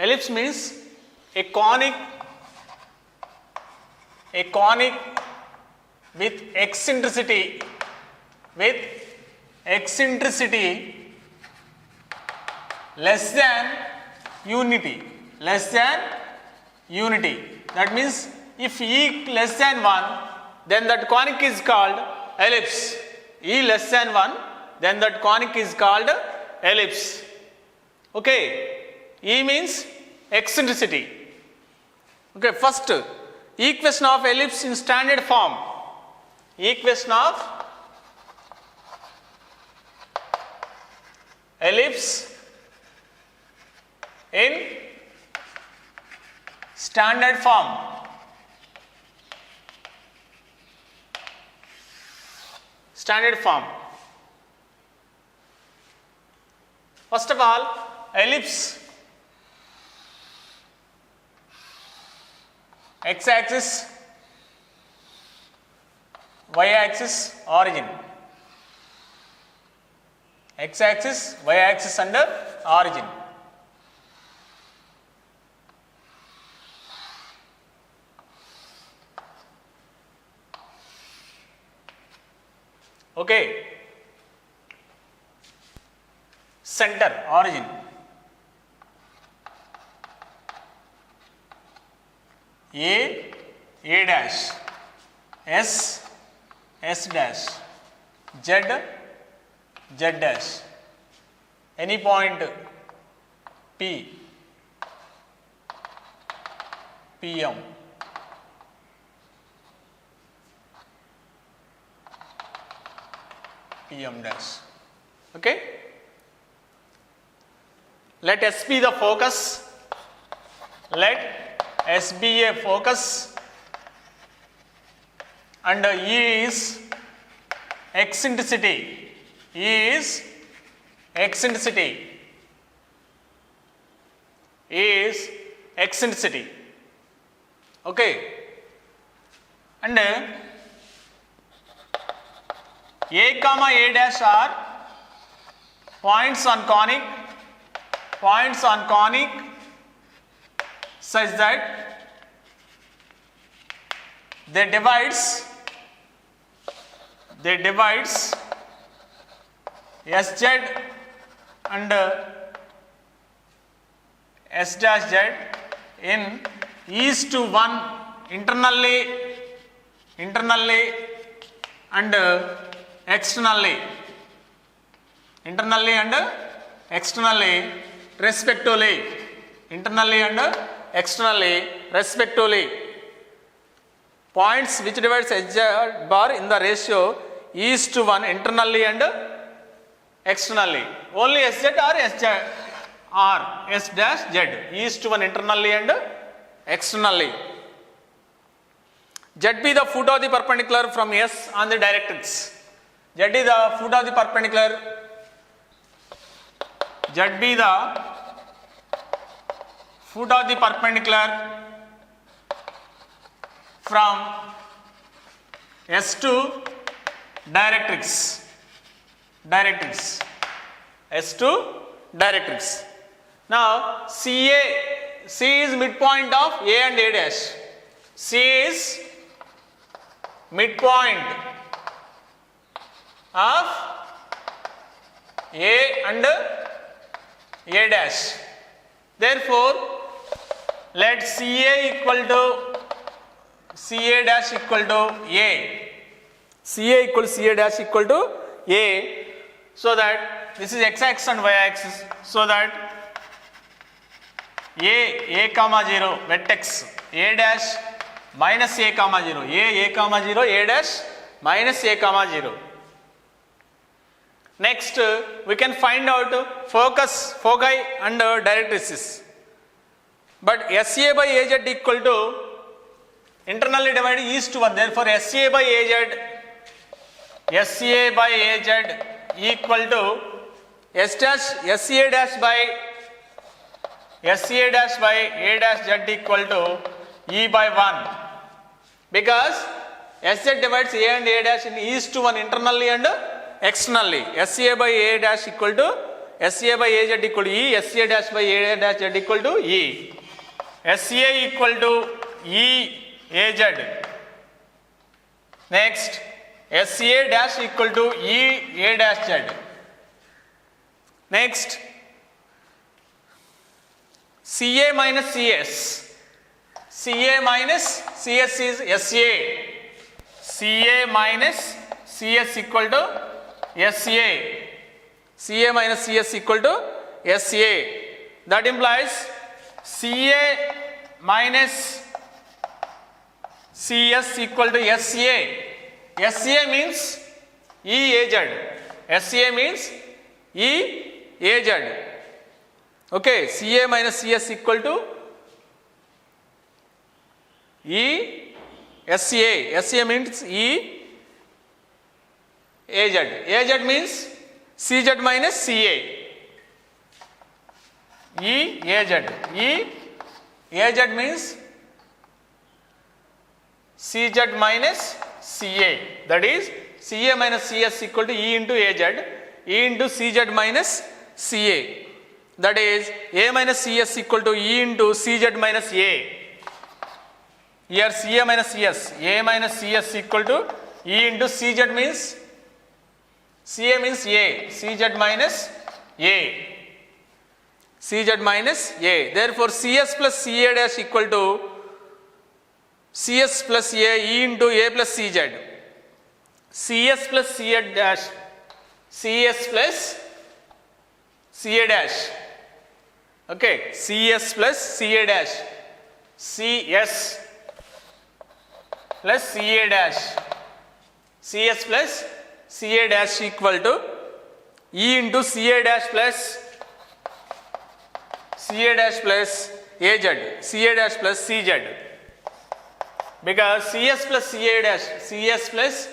Ellipse means a conic with eccentricity less than unity. That means if E less than 1, then that conic is called ellipse. E less than 1, then that conic is called ellipse. Okay, E means eccentricity. Okay, first equation of ellipse in standard form. Equation of ellipse in standard form. First of all, ellipse x axis, y axis, origin. X axis, y axis and origin. Okay, center, origin. A dash, S dash, Z dash, any point P, PM, PM dash. Okay, let S be the focus, let S be a focus, and E is eccentricity. Okay, and A comma A dash are points on conic such that they divides SZ and S dash Z in is to 1 internally and externally respectively. Points which divides SZ bar in the ratio is to 1 internally and externally. Only SZ or SZ or S dash Z is to 1 internally and externally. Z be the foot of the perpendicular from S on the directrix. Z is the foot of the perpendicular. Z be the foot of the perpendicular from S to directrix. S to directrix. Now C is midpoint of A and A dash. C is midpoint of A and A dash. Therefore, let CA equal to CA dash equal to A. CA equal CA dash equal to A, so that this is x axis and y axis, so that A comma 0 vertex A dash minus A comma 0, A comma 0, A dash minus A comma 0. Next, we can find out foci and directrices. But SA by AZ equal to internally divided is to 1. Therefore, SA by AZ equal to SCA dash by A dash Z equal to E by 1. Because SZ divides A and A dash in is to 1 internally and externally. SCA by A dash equal to SA by AZ equal to E, SA dash by A dash Z equal to E. SA equal to E AZ. Next, SA dash equal to E A dash Z. Next, CA minus CS. CA minus CS is SA. CA minus CS equal to SA. CA minus CS equal to SA. That implies CA minus CS equal to SA. SA means EAZ. SA means EAZ. Okay, CA minus CS equal to SCA. SCA means AZ. AZ means CZ minus CA. EAZ. EAZ means CZ minus CA. That is CA minus CS equal to E into AZ. E into CZ minus CA. That is A minus CS equal to E into CZ minus A. Here CA minus CS. A minus CS equal to E into CZ means CA means A. CZ minus A. CZ minus A. Therefore, CS plus CA dash equal to CS plus A E into A plus CZ. CS plus CA dash. CS plus CA dash. Okay. CS plus CA dash. CS plus CA dash. CS plus CA dash equal to E into CA dash plus CA dash plus AZ. CA dash plus CZ. Because CS plus CA dash. CS plus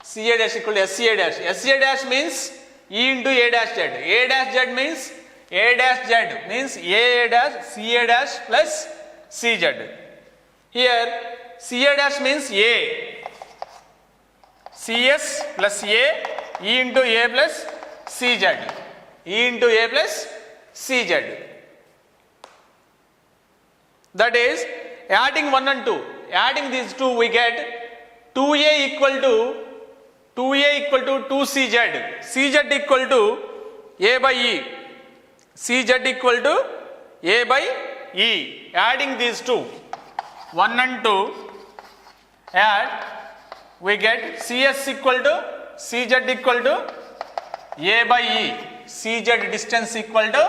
CA dash equal to SCA dash. SCA dash means E into A dash Z. A dash Z means A dash Z means A dash CA dash plus CZ. Here CA dash means A. CS plus A E into A plus CZ. E into A plus CZ. That is adding 1 and 2. Adding these two we get 2A equal to 2CZ. CZ equal to A by E. CZ equal to A by E. Adding these two 1 and 2, add, we get CS equal to CZ equal to A by E. CZ distance equal to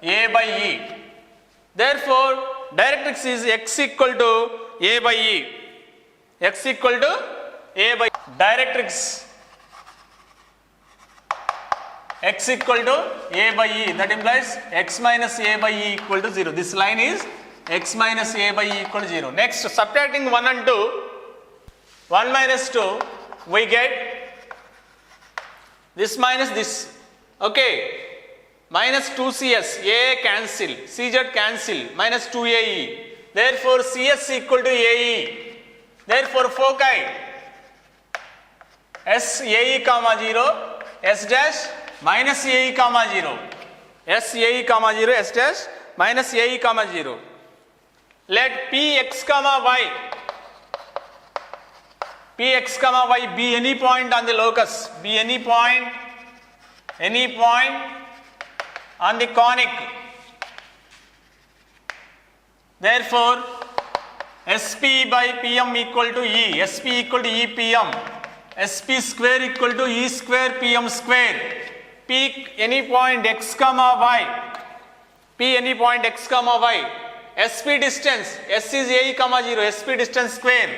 A by E. Therefore, directrix is X equal to A by E. X equal to A by directrix. X equal to A by E. That implies X minus A by E equal to 0. This line is X minus A by E equal to 0. Next, subtracting 1 and 2, 1 minus 2, we get this minus this. Okay. Minus 2CS, A cancel, CZ cancel, minus 2AE. Therefore, CS equal to AE. Therefore, foci S AE comma 0, S dash minus AE comma 0. S AE comma 0, S dash minus AE comma 0. Let Px comma Y, Px comma Y be any point on the locus, be any point on the conic. Therefore, SP by PM equal to E, SP equal to E PM, SP square equal to E square PM square. P any point x comma y, P any point x comma y, SP distance, S is AE comma 0, SP distance square,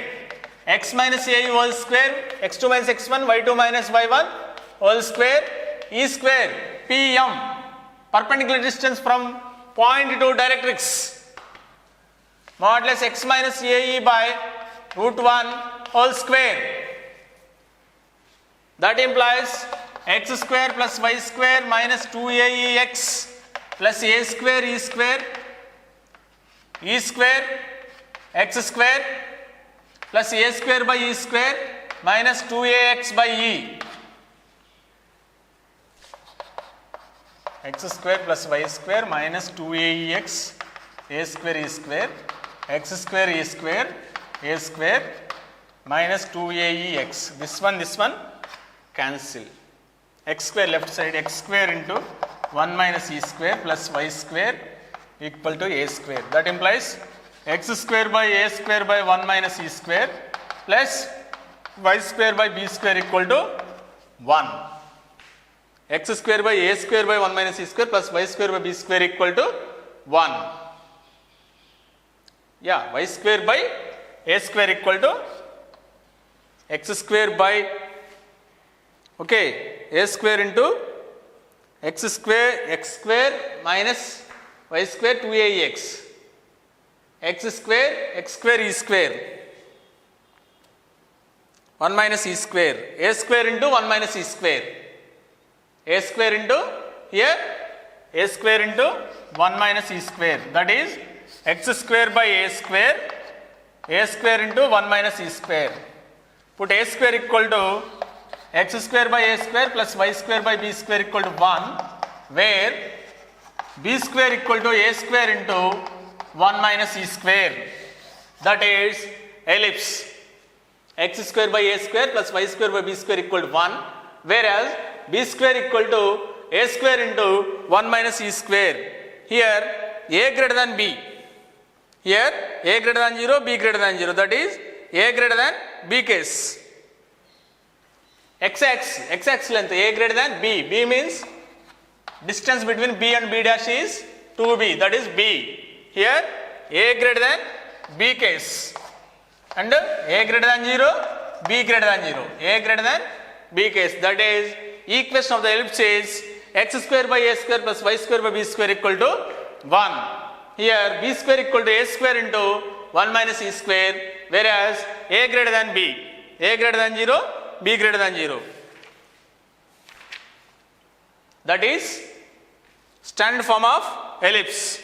x minus AE whole square, x2 minus x1, y2 minus y1 whole square, E square, PM. Perpendicular distance from point to directrix, modulus x minus AE by root 1 whole square. That implies x square plus y square minus 2AEx plus A square E square, E square x square plus A square by E square minus 2AX by E. x square plus y square minus 2aex a square e square x square e square a square minus 2aex. This one cancel. X square left side, x square into 1 minus e square plus y square equal to a square. That implies x square by a square by 1 minus e square plus y square by b square equal to 1. X square by a square by 1 minus e square plus y square by b square equal to 1. Yeah, y square by a square equal to x square by, okay, a square into x square minus y square 2aex, x square e square 1 minus e square, a square into 1 minus e square, a square into here a square into 1 minus e square, that is x square by a square into 1 minus e square. Put a square equal to x square by a square plus y square by b square equal to 1, where b square equal to a square into 1 minus e square, that is ellipse. X square by a square plus y square by b square equal to 1, whereas b square equal to a square into 1 minus e square. Here a greater than b, here a greater than 0, b greater than 0, that is a greater than b case. X length a greater than b, b means distance between b and b dash is 2b, that is b. Here a greater than b case and a greater than 0, b greater than 0, a greater than b case, that is equation of the ellipse is x square by a square plus y square by b square equal to 1. Here b square equal to a square into 1 minus e square, whereas a greater than b, a greater than 0, b greater than 0. That is standard form of ellipse.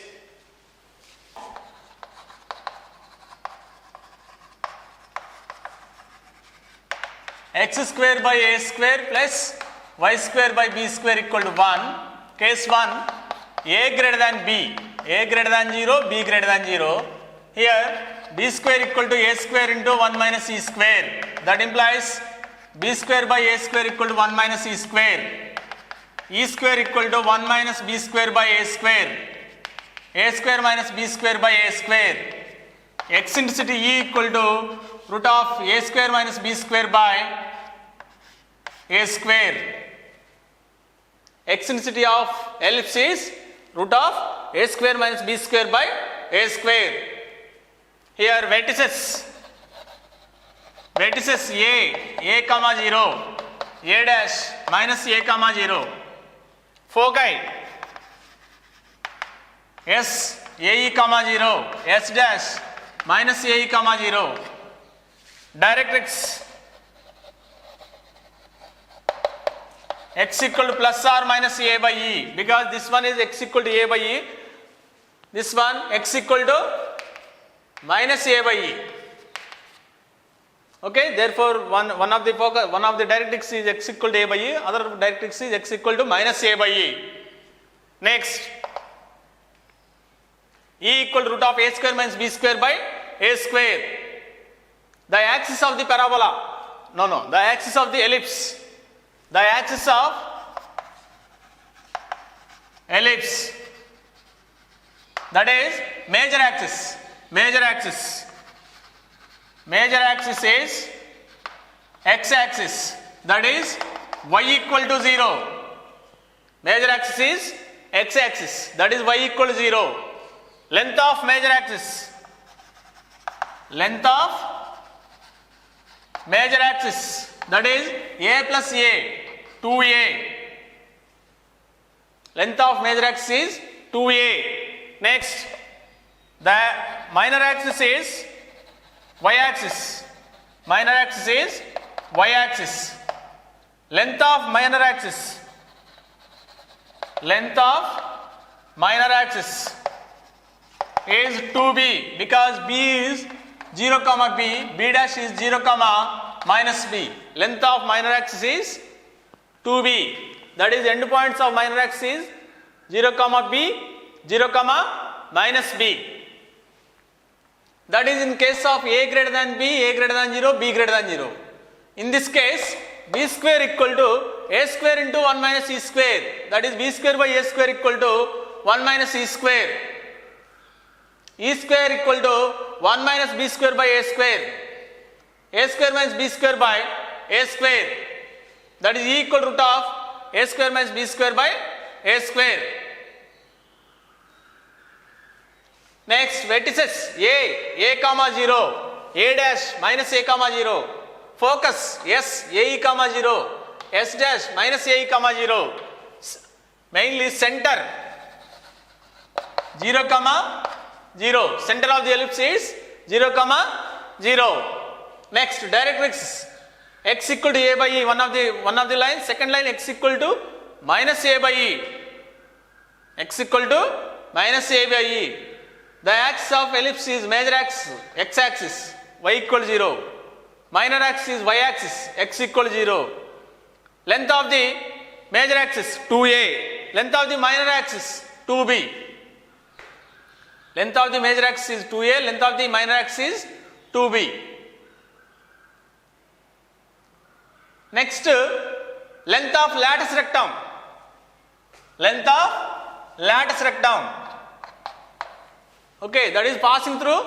X square by a square plus y square by b square equal to 1. Case 1, a greater than b, a greater than 0, b greater than 0. Here b square equal to a square into 1 minus e square. That implies b square by a square equal to 1 minus e square. E square equal to 1 minus b square by a square. A square minus b square by a square. Eccentricity E equal to root of a square minus b square by a square. Eccentricity of ellipse is root of a square minus b square by a square. Here vertices a comma 0, a dash minus a comma 0. Foci s a e comma 0, s dash minus a e comma 0. Directrix x equal to plus or minus a by e, because this one is x equal to a by e, this one x equal to minus a by e. Okay, therefore one of the directrix is x equal to a by e, other directrix is x equal to minus a by e. Next, e equal to root of a square minus b square by a square. The axis of the parabola, the axis of the ellipse, the axis of ellipse, that is major axis. Major axis is x axis, that is y equal to 0. Major axis is x axis, that is y equal to 0. Length of major axis, that is a plus a, 2a. Length of major axis is 2a. Next, the minor axis is y axis. Length of minor axis is 2b, because b is 0 comma b, b dash is 0 comma minus b. Length of minor axis is 2b, that is end points of minor axis is 0 comma b, 0 comma minus b. That is in case of a greater than b, a greater than 0, b greater than 0. In this case, b square equal to a square into 1 minus e square. That is b square by a square equal to 1 minus e square. E square equal to 1 minus b square by a square. A square minus b square by a square. That is e equal root of a square minus b square by a square. Next, vertices a comma 0, a dash minus a comma 0. Focus S, a e comma 0, s dash minus a e comma 0. Mainly center 0 comma 0. Center of the ellipse is 0 comma 0. Next, directrix x equal to a by e, one of the lines. Second line x equal to minus a by e. X equal to minus a by e. The axis of ellipse is major axis, x axis, y equal 0. Minor axis is y axis, x equal 0. Length of the major axis 2a. Length of the minor axis 2b. Length of the major axis is 2a, length of the minor axis is 2b. Next, length of lattice rectum. Length of lattice rectum. Okay, that is passing through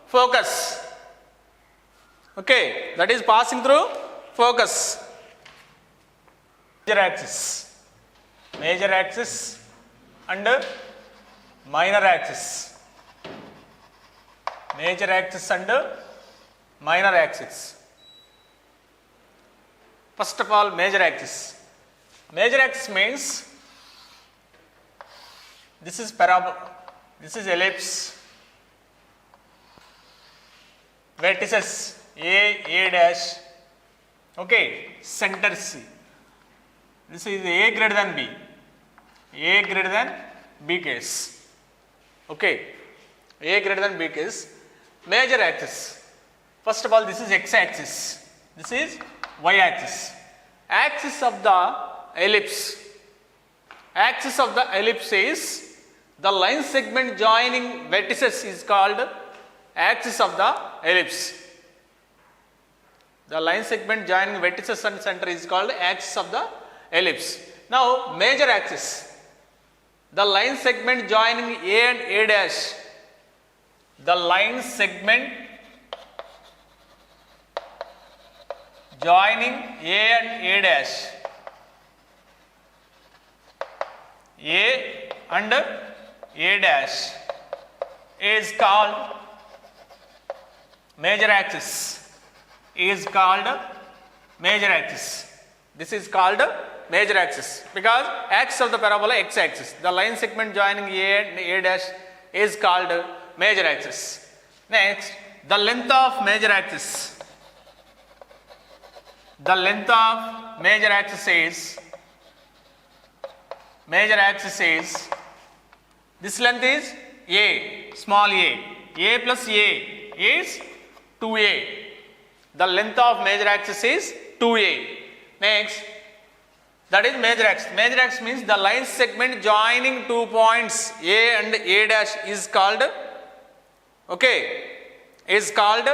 focus. Okay, that is passing through focus. Major axis and minor axis. Major axis and minor axis. First of all, major axis. Major axis means this is parabola, this is ellipse. Vertices a dash, okay, center C. This is a greater than b, a greater than b case, okay, a greater than b case. Major axis, first of all, this is x axis, this is y axis. Axis of the ellipse, axis of the ellipse is the line segment joining vertices is called axis of the ellipse. The line segment joining vertices and center is called axis of the ellipse. Now, major axis, the line segment joining a and a dash, the line segment joining a and a dash, a and a dash is called major axis, is called major axis. This is called major axis because axis of the parabola x axis, the line segment joining a and a dash is called major axis. Next, the length of major axis. The length of major axis is, this length is a, small a plus a is 2a. The length of major axis is 2a. Next, that is major axis. Major axis means the line segment joining 2 points a and a dash is called, okay, is called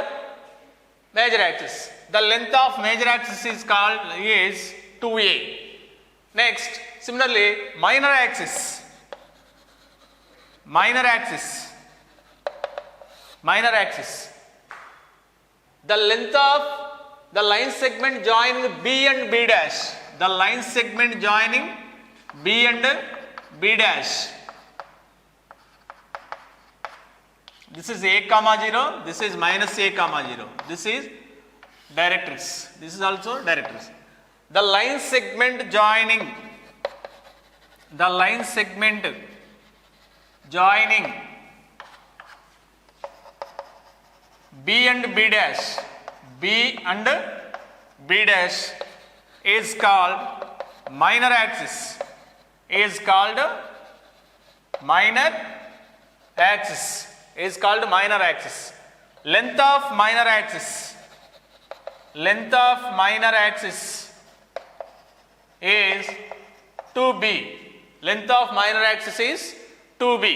major axis. The length of major axis is called is 2a. Next, similarly, minor axis. The length of the line segment joining b and b dash. The line segment joining b and b dash. This is a comma 0. This is minus a comma 0. This is directrix. This is also directrix. The line segment joining b and b dash, is called minor axis, Length of minor axis is 2b. Length of minor axis is 2b.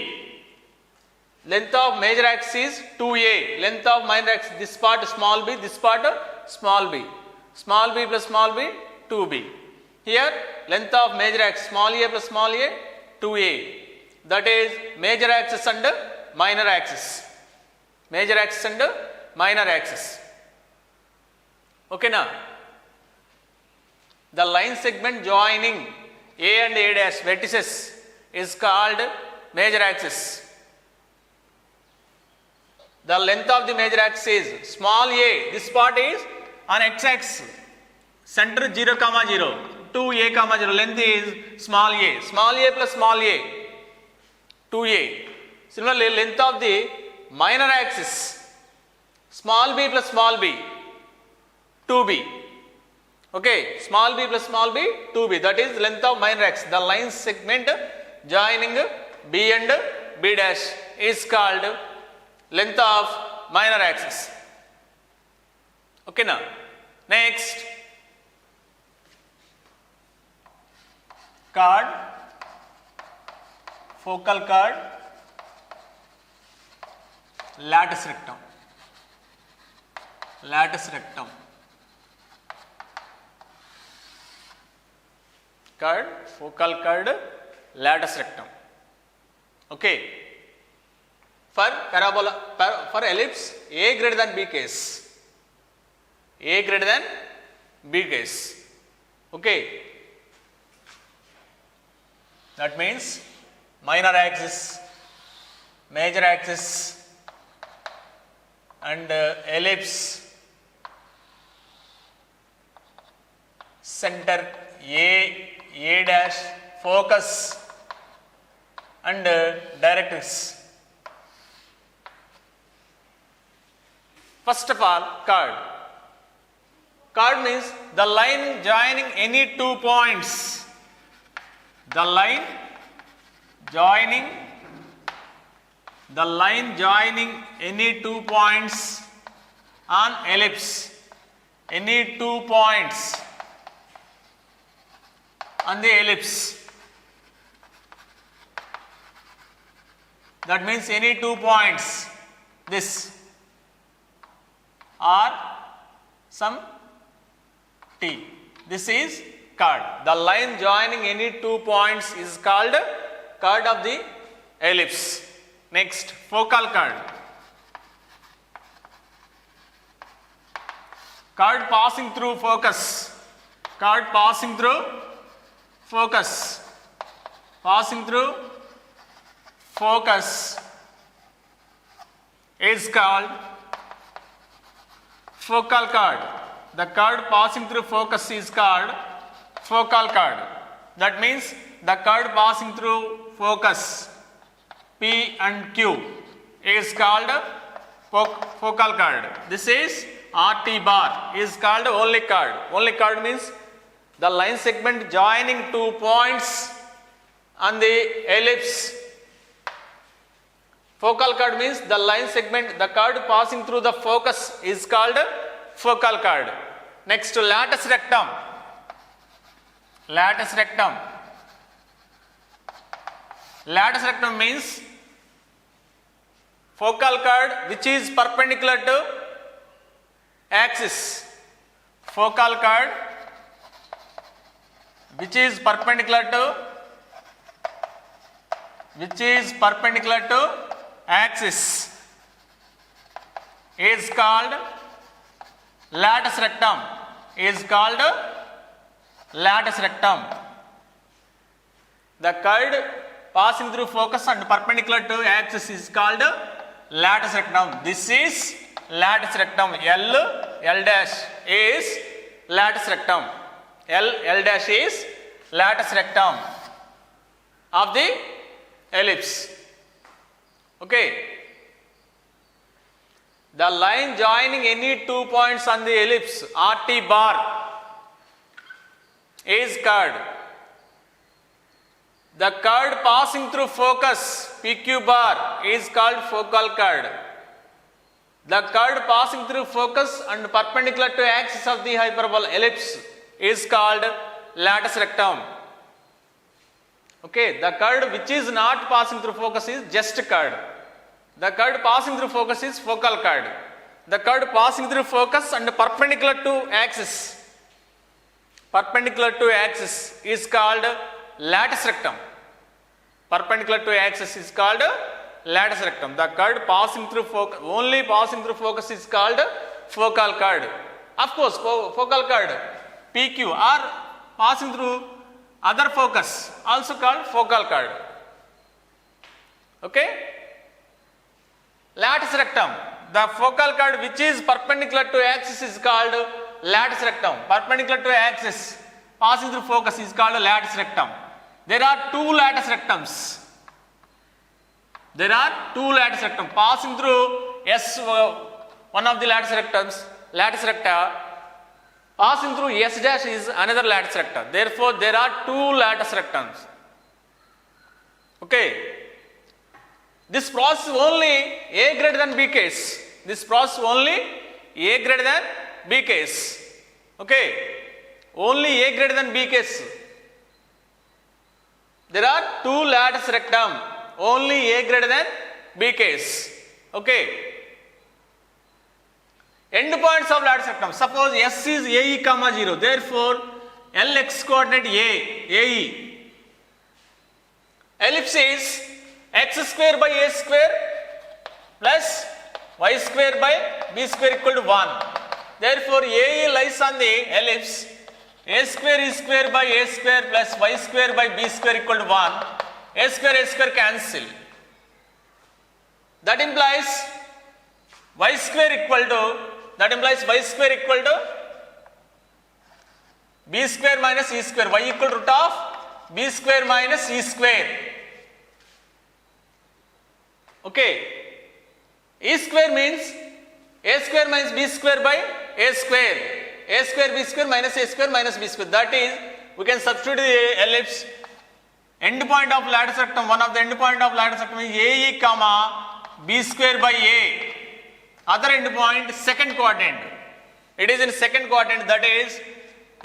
Length of major axis is 2a. Length of minor axis, this part small b, this part small b. Small b plus small b, 2b. Here length of major axis, small a plus small a, 2a. That is major axis and minor axis. Major axis and minor axis. Okay now. The line segment joining A and A dash vertices is called major axis. The length of the major axis is small a. This part is on x-axis. Center 0, 0. 2a, 0. Length is small a. Small a plus small a, 2a. Similarly, length of the minor axis, small b plus small b, 2b. Okay, small b plus small b, 2b. That is length of minor axis. The line segment joining b and b dash is called length of minor axis. Okay now. Next, chord, focal chord, latus rectum. Latus rectum. Chord, focal chord, latus rectum. Okay. For parabola, for ellipse, A greater than B case. A greater than B case. Okay. That means minor axis, major axis and ellipse, center A dash, focus and directrix. First of all, chord. Chord means the line joining any 2 points. The line joining any 2 points on ellipse. Any 2 points on the ellipse. That means any 2 points, this or some T. This is chord. The line joining any 2 points is called chord of the ellipse. Next, focal chord. Chord passing through focus. Chord passing through focus. Passing through focus is called focal chord. The chord passing through focus is called focal chord. That means the chord passing through focus, P and Q, is called focal chord. This is RT bar is called only chord. Only chord means the line segment joining 2 points on the ellipse. Focal chord means the line segment, the chord passing through the focus is called focal chord. Next, latus rectum. Latus rectum. Latus rectum means focal chord which is perpendicular to axis. Focal chord which is perpendicular to axis is called latus rectum. Is called latus rectum. The chord passing through focus and perpendicular to axis is called latus rectum. This is latus rectum. L dash is latus rectum. L dash is latus rectum of the ellipse. Okay. The line joining any 2 points on the ellipse, RT bar, is chord. The chord passing through focus, PQ bar, is called focal chord. The chord passing through focus and perpendicular to axis of the hyperbola ellipse is called latus rectum. Okay, the curve which is not passing through focus is just curve. The curve passing through focus is focal curve. The curve passing through focus and perpendicular to axis is called latus rectum. Perpendicular to axis is called latus rectum. The curve passing through focus, only passing through focus is called focal curve. Of course, focal curve PQ or passing through other focus also called focal curve. Okay? Latus rectum. The focal curve which is perpendicular to axis is called latus rectum. Perpendicular to axis passing through focus is called latus rectum. There are two latus rectums. There are two latus rectums passing through one of the latus recta, passing through S dash is another latus recta. Therefore, there are two latus rectums. Okay. This process only A greater than B case. This process only A greater than B case. Okay. Only A greater than B case. There are two latus rectum. Only A greater than B case. Okay. Endpoints of latus rectum. Suppose S is AE comma 0. Therefore, LX coordinate AE. Ellipse is x square by a square plus y square by b square equal to 1. Therefore, AE lies on the ellipse. A square by a square plus y square by b square equal to 1. A square cancel. That implies y square equal to b square minus e square. Y equal to root of b square minus e square. Okay. E square means a square minus b square by a square. A square b square minus a square minus b square. That is, we can substitute the ellipse. End point of lattice rectum, one of the end point of lattice rectum is AE comma b square by a. Other end point, second quadrant. It is in second quadrant, that is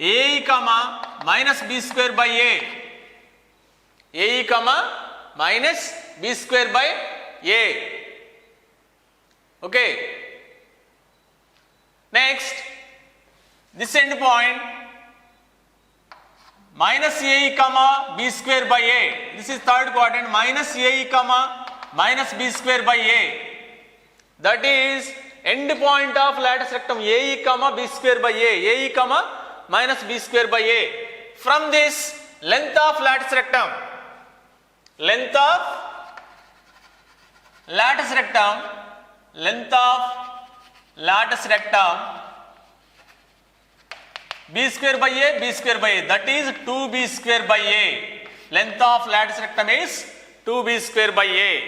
AE comma minus b square by a. AE comma minus b square by a. Okay. Next, this end point minus AE comma b square by a. This is third quadrant, minus AE comma minus b square by a. That is end point of lattice rectum AE comma b square by a. AE comma minus b square by a. From this, length of lattice rectum. Length of lattice rectum. Length of lattice rectum. B square by a, b square by a. That is 2b square by a. Length of lattice rectum is 2b square by a.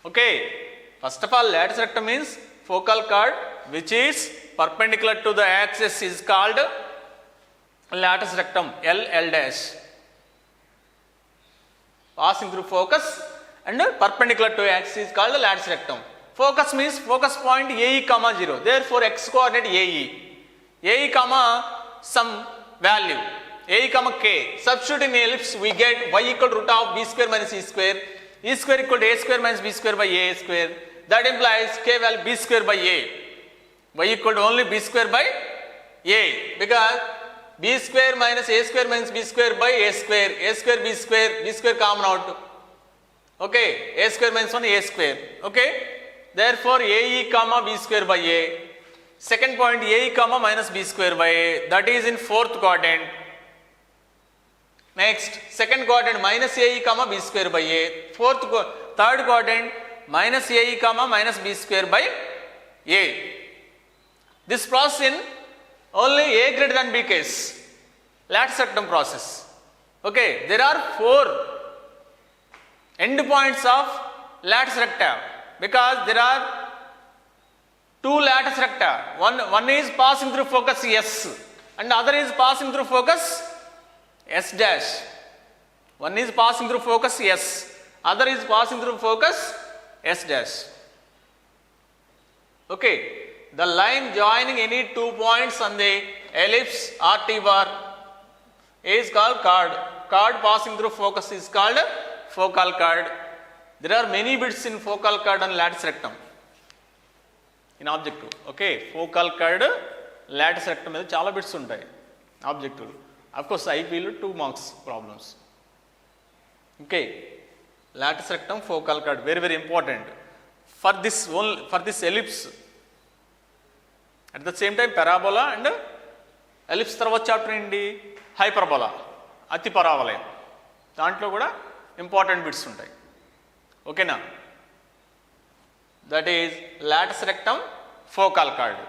Okay. First of all, lattice rectum means focal chord which is perpendicular to the axis is called lattice rectum, L dash. Passing through focus and perpendicular to axis is called lattice rectum. Focus means focus point AE comma 0. Therefore, x coordinate AE. AE comma some value. AE comma k. Substitute in ellipse, we get y equal to root of b square minus e square. E square equal to a square minus b square by a square. That implies k value b square by a. Y equal to only b square by a. Because b square minus a square minus b square by a square. A square b square common out. Okay. A square minus 1 a square. Okay. Therefore, AE comma b square by a. Second point AE comma minus b square by a. That is in fourth quadrant. Next, second quadrant minus AE comma b square by a. Third quadrant minus AE comma minus b square by a. This process in only a greater than b case. Lattice rectum process. Okay, there are 4 endpoints of lattice rectum because there are 2 lattice recta. One is passing through focus S and other is passing through focus S dash. One is passing through focus S, other is passing through focus S dash. Okay. The line joining any 2 points on the ellipse RT bar is called chord passing through focus is called focal chord. There are many bits in focal chord and lattice rectum in objective. Okay, focal chord, lattice rectum మీద చాలా bits ఉంటాయి objective. Of course ఐపీలో 2 marks problems. Okay, lattice rectum, focal chord, very very important for this ellipse. At the same time parabola and ellipse తర్వాత chapter ఏంటి, hyperbola, అతి పరావలయం. దాంట్లో కూడా important bits ఉంటాయి. ఓకేనా, that is lattice rectum, focal chord.